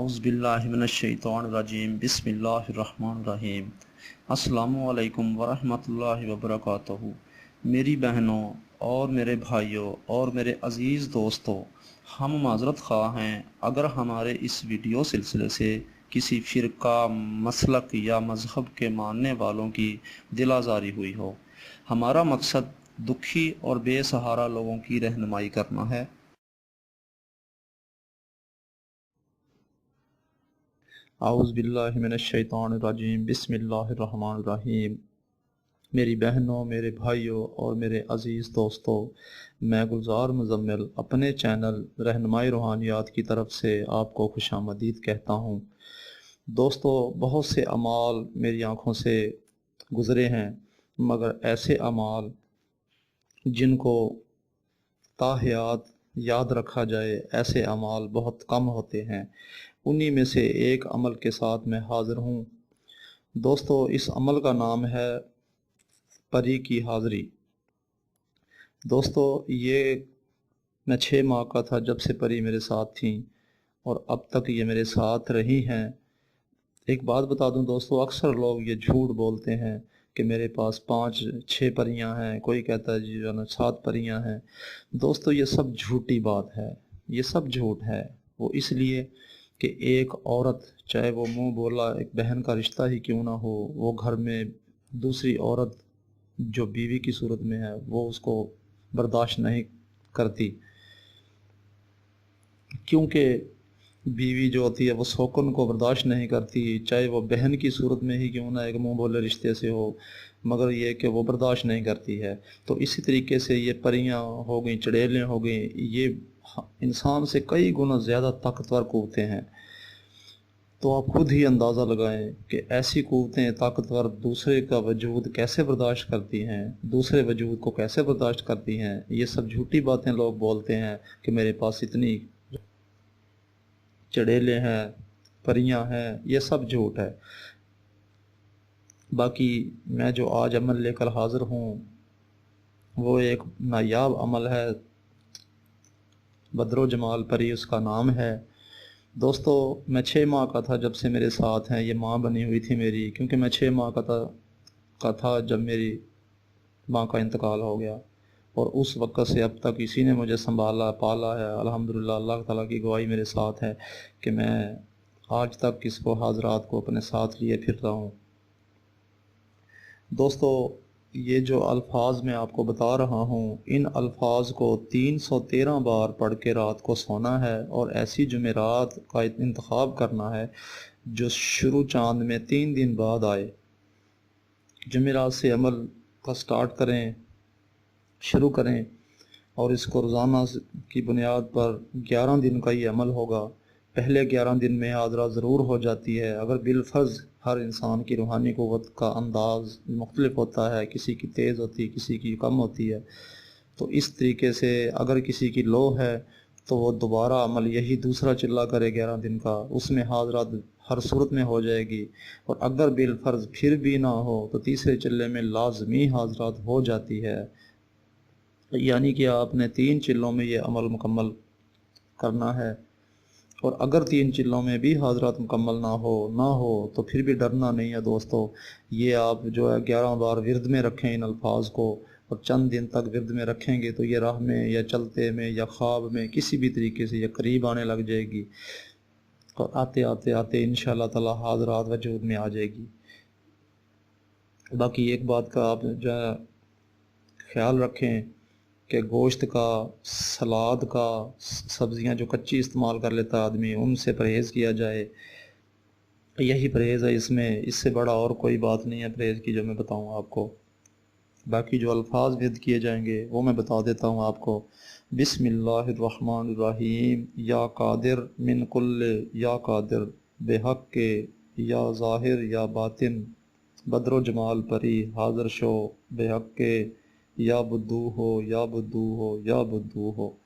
औज़ु बिल्लाहि मिनश्शैतानिर्रजीम बिस्मिल्लाहिर्रहमानिर्रहीम। अस्सलामु अलैकुम वरहमतुल्लाहि वबरकातुहू। मेरी बहनों और मेरे भाइयों और मेरे अज़ीज़ दोस्तों, हम माज़रत ख़्वाह हैं अगर हमारे इस वीडियो सिलसिले से किसी फ़िरका, मसलक या मज़हब के मानने वालों की दिल आज़ारी हुई हो। हमारा मकसद दुखी और बेसहारा लोगों की रहनुमाई करना है। औज़ु बिल्लाहि मिनश्शैतानिर्रजीम बिस्मिल्लाहिर्रहमानिर्रहीम। मेरी बहनों, मेरे भाइयों और मेरे अज़ीज़ दोस्तों, मैं गुलज़ार मुज़म्मिल अपने चैनल रहनुमाई रूहानियात की तरफ से आपको खुशामदीद कहता हूँ। दोस्तों, बहुत से अमाल मेरी आँखों से गुज़रे हैं, मगर ऐसे अमाल जिनको ताहयात याद रखा जाए, ऐसे अमाल बहुत कम होते हैं। उन्हीं में से एक अमल के साथ मैं हाज़िर हूँ। दोस्तों, इस अमल का नाम है परी की हाज़िरी। दोस्तों, ये मैं 6 माह का था जब से परी मेरे साथ थी और अब तक ये मेरे साथ रही हैं। एक बात बता दूं दोस्तों, अक्सर लोग ये झूठ बोलते हैं कि मेरे पास 5-6 परियां हैं, कोई कहता है जी जो ना 7 परियां हैं। दोस्तों, ये सब झूठी बात है, ये सब झूठ है। वो इसलिए कि एक औरत, चाहे वो मुंह बोला एक बहन का रिश्ता ही क्यों ना हो, वो घर में दूसरी औरत जो बीवी की सूरत में है वो उसको बर्दाश्त नहीं करती, क्योंकि बीवी जो होती है वो शौकन को बर्दाश्त नहीं करती, चाहे वो बहन की सूरत में ही क्यों ना एक मुंह बोले रिश्ते से हो, मगर ये कि वो बर्दाश्त नहीं करती है। तो इसी तरीके से ये परियां हो गई, चड़ेलें हो गई, ये इंसान से कई गुना ज़्यादा ताकतवर क़ुव्वतें हैं। तो आप खुद ही अंदाज़ा लगाएं कि ऐसी क़ुव्वतें ताकतवर दूसरे का वजूद कैसे बर्दाश्त करती हैं, दूसरे वजूद को कैसे बर्दाश्त करती हैं। ये सब झूठी बातें लोग बोलते हैं कि मेरे पास इतनी चड़ेलें हैं, परियां हैं, ये सब झूठ है। बाकी मैं जो आज अमल लेकर हाज़िर हूँ वो एक नायाब अमल है, बदरो जमाल परी उसका नाम है। दोस्तों, मैं 6 माह का था जब से मेरे साथ हैं, ये माँ बनी हुई थी मेरी, क्योंकि मैं 6 माह का था जब मेरी माँ का इंतकाल हो गया, और उस वक़्त से अब तक इसी ने मुझे संभाला पाला है। अल्हम्दुलिल्लाह, अल्लाह ताला की गवाही मेरे साथ है कि मैं आज तक इसको हाज़रात को अपने साथ लिए फिरता हूँ। दोस्तों, ये जो अल्फाज मैं आपको बता रहा हूँ, इन अल्फाज को 313 बार पढ़ के रात को सोना है और ऐसी जुमेरात का इंतखाब करना है जो शुरू चांद में 3 दिन बाद आए। जुमेरात से अमल का स्टार्ट करें, शुरू करें, और इसको रोज़ाना की बुनियाद पर 11 दिन का ये अमल होगा। पहले 11 दिन में हाज़रा ज़रूर हो जाती है। अगर बिलफ़र्ज़ हर इंसान की रूहानी क़ुव्वत का अंदाज़ मुख्तलिफ होता है, किसी की तेज़ होती है, किसी की कम होती है, तो इस तरीके से अगर किसी की लो है तो वो दोबारा अमल यही दूसरा चिल्ला करे 11 दिन का, उसमें हाज़रात हर सूरत में हो जाएगी। और अगर बिलफ़र्ज़ फिर भी ना हो तो तीसरे चिल्ले में लाजमी हाज़रात हो जाती है। यानी कि आपने 3 चिल्लों में ये अमल मुकम्मल करना है। और अगर 3 चिल्लों में भी हाज़रात मुकम्मल ना हो तो फिर भी डरना नहीं है दोस्तों। ये आप जो है 11 बार विर्द में रखें इन अल्फाज को, और चंद दिन तक विर्द में रखेंगे तो ये राह में या चलते में या ख्वाब में किसी भी तरीके से ये करीब आने लग जाएगी, और आते आते आते इंशाअल्लाह ताला हाज़रात वजूद में आ जाएगी। बाकी एक बात का आप जो है ख्याल रखें कि गोश्त का, सलाद का, सब्ज़ियाँ जो कच्ची इस्तेमाल कर लेता आदमी, उनसे परहेज़ किया जाए। यही परहेज़ है इसमें, इससे बड़ा और कोई बात नहीं है परहेज़ की जो मैं बताऊँ आपको। बाकी जो अल्फाज विद किए जाएंगे वो मैं बता देता हूँ आपको। बिस्मिल्लाहिर्रहमानिर्रहीम। या कादिर मिन कुल्ले, या कादिर बेहक के, या ज़ाहिर या बातिन, बदरो जमाल परी हाज़र शो बेहक के, या बुद्दू हो, या बुद्दू हो, या बुद्दू हो।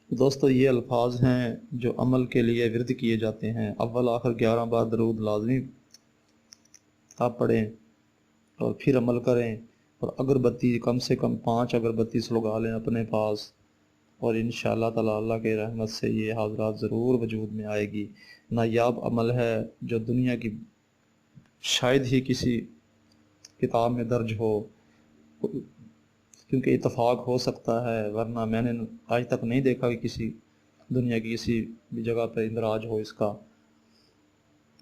दोस्तों, ये अल्फाज हैं जो अमल के लिए विर्द किए जाते हैं। अव्वल आखिर 11 बार दरूद लाजमी आप पढ़ें और फिर अमल करें। और अगरबत्ती कम से कम 5 अगरबत्ती सुलगा लें अपने पास, اور انشاءاللہ تعالی اللہ کے رحمت سے یہ حاضرات ضرور وجود میں آئے گی۔ نایاب عمل ہے جو دنیا کی شاید ہی کسی کتاب میں درج ہو، کیونکہ اتفاق ہو سکتا ہے، ورنہ میں نے آج تک نہیں دیکھا کہ کسی دنیا کی کسی بھی جگہ پہ اندراج ہو اس کا۔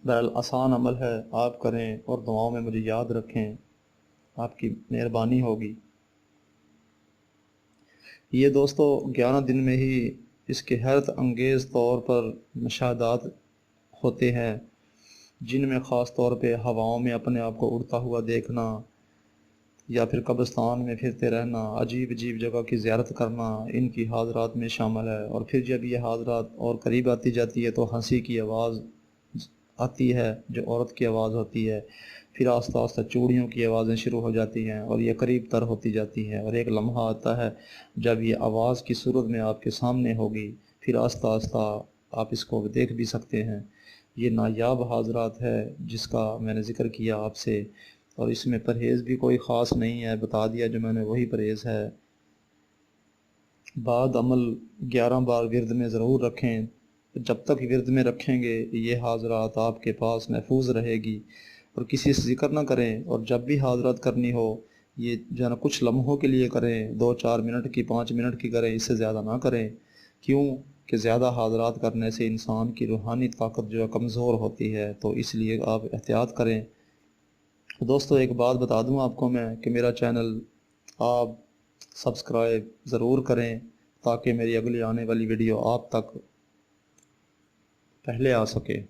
بہرحال آسان عمل ہے، آپ کریں اور دعاؤں میں مجھے یاد رکھیں، آپ کی مہربانی ہوگی۔ یہ دوستو 11 دن میں ہی اس کے حیرت انگیز طور پر مشاہدات ہوتے ہیں، جن میں خاص طور پہ ہواؤں میں اپنے آپ کو اڑتا ہوا دیکھنا، یا پھر قبرستان میں پھرتے رہنا، عجیب عجیب جگہ کی زیارت کرنا، ان کی حاضرات میں شامل ہے۔ اور پھر جب یہ حاضرات اور قریب آتی جاتی ہے تو ہنسی کی آواز آتی ہے جو عورت کی آواز ہوتی ہے، پھر آہستہ آہستہ چوڑیوں کی آوازیں شروع ہو جاتی ہیں اور یہ قریب تر ہوتی جاتی ہیں، اور ایک لمحہ آتا ہے جب یہ آواز کی صورت میں آپ کے سامنے ہوگی، پھر آہستہ آہستہ آپ اس کو دیکھ بھی سکتے ہیں۔ یہ نایاب حاضرات ہے جس کا میں نے ذکر کیا آپ سے، اور اس میں پرہیز بھی کوئی خاص نہیں ہے، بتا دیا جو میں نے وہی پرہیز ہے۔ بعد عمل 11 بار ورد میں ضرور رکھیں، جب تک ورد میں رکھیں گے یہ حاضرات آپ کے پاس محفوظ رہے گی، اور کسی سے ذکر نہ کریں، اور جب بھی حاضرات کرنی ہو یہ جو ہے نا کچھ لمحوں کے لیے کریں، 2-4 منٹ کی 5 منٹ کی کریں، اس سے زیادہ نہ کریں، کیوں کہ زیادہ حاضرات کرنے سے انسان کی روحانی طاقت جو ہے کمزور ہوتی ہے، تو اس لیے آپ احتیاط کریں۔ دوستو ایک بات بتا دوں آپ کو میں کہ میرا چینل آپ سبسکرائب ضرور کریں تاکہ میری اگلی آنے والی ویڈیو آپ تک پہلے آ سکے۔